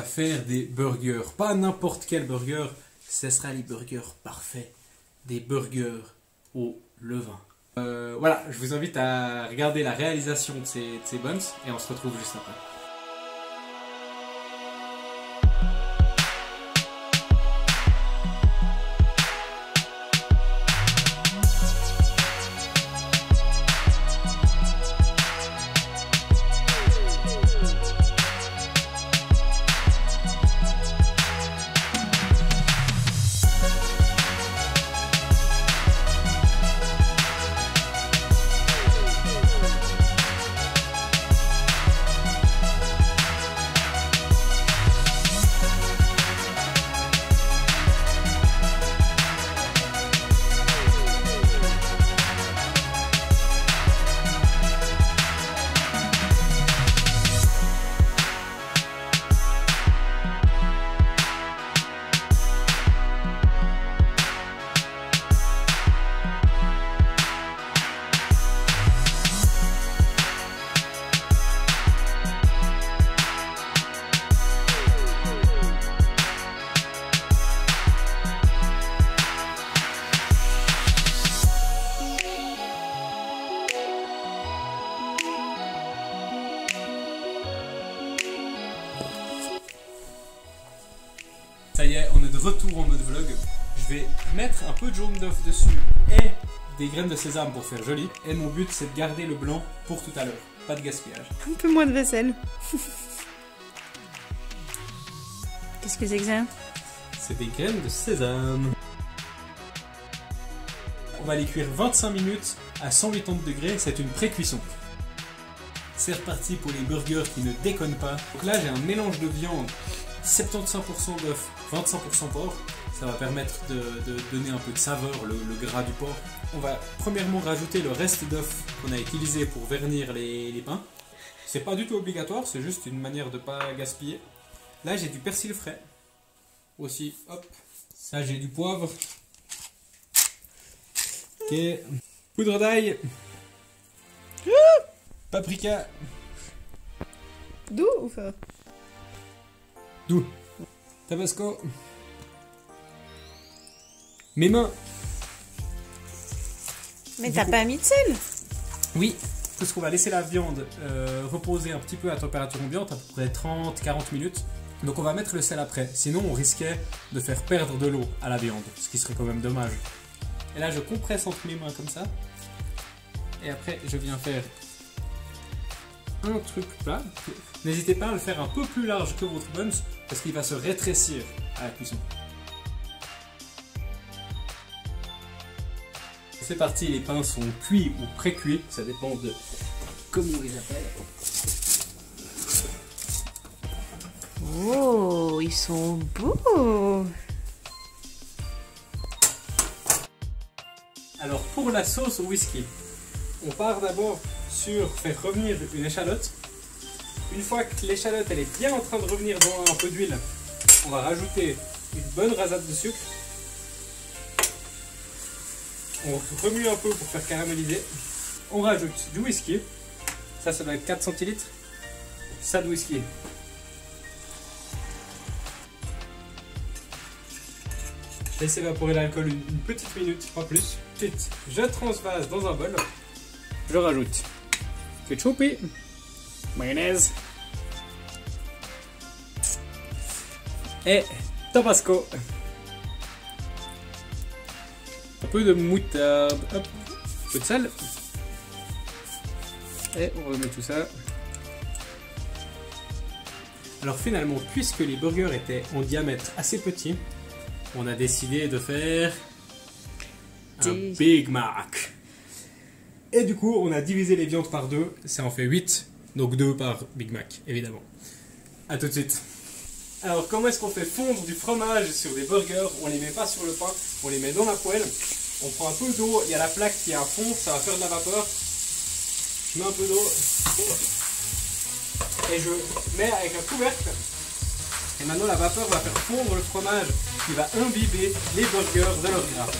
faire des burgers. Pas n'importe quel burger, ce sera les burgers parfaits. Des burgers au levain. Voilà, je vous invite à regarder la réalisation de ces buns et on se retrouve juste après. Ça y est, on est de retour en mode vlog. Je vais mettre un peu de jaune d'œuf dessus et des graines de sésame pour faire joli. Et mon but, c'est de garder le blanc pour tout à l'heure. Pas de gaspillage. Un peu moins de vaisselle. Qu'est-ce que c'est que ça? C'est des graines de sésame. On va les cuire 25 minutes à 180 degrés. C'est une pré-cuisson. C'est reparti pour les burgers qui ne déconnent pas. Donc là, j'ai un mélange de viande. 75% d'œufs, 25% porc, ça va permettre de donner un peu de saveur, le gras du porc. On va premièrement rajouter le reste d'œufs qu'on a utilisé pour vernir les pains. C'est pas du tout obligatoire, c'est juste une manière de pas gaspiller. Là j'ai du persil frais, aussi, hop. Ça j'ai du poivre. Ok, poudre d'ail. Paprika. Doux ou fort? Doux. Tabasco. Mes mains. Mais t'as pas mis de sel? Oui, parce qu'on va laisser la viande reposer un petit peu à température ambiante, à peu près 30-40 minutes. Donc on va mettre le sel après, sinon on risquait de faire perdre de l'eau à la viande, ce qui serait quand même dommage. Et là je compresse entre mes mains comme ça. Et après je viens faire un truc plat. N'hésitez pas à le faire un peu plus large que votre buns parce qu'il va se rétrécir à la cuisson. C'est parti, les pains sont cuits ou pré-cuits, ça dépend de comment on les appelle. Oh, ils sont beaux. Alors pour la sauce au whisky, on part d'abord sur faire revenir une échalote. Une fois que l'échalote elle est bien en train de revenir dans un peu d'huile, on va rajouter une bonne rasade de sucre. On remue un peu pour faire caraméliser. On rajoute du whisky. Ça doit être 4 centilitres. Ça de whisky. Laisse évaporer l'alcool une petite minute, pas plus. Ensuite, je transvase dans un bol. Je rajoute ketchup, mayonnaise et tabasco. Un peu de moutarde, hop, un peu de sel. Et on remet tout ça. Alors finalement, puisque les burgers étaient en diamètre assez petit, on a décidé de faire un Big Mac. Et du coup, on a divisé les viandes par 2, ça en fait 8, donc 2 par Big Mac, évidemment. A tout de suite. Alors, comment est-ce qu'on fait fondre du fromage sur des burgers? On les met pas sur le pain, on les met dans la poêle. On prend un peu d'eau, il y a la plaque qui est à fond, ça va faire de la vapeur. Je mets un peu d'eau et je mets avec un couvercle. Et maintenant, la vapeur va faire fondre le fromage qui va imbiber les burgers de leur gras.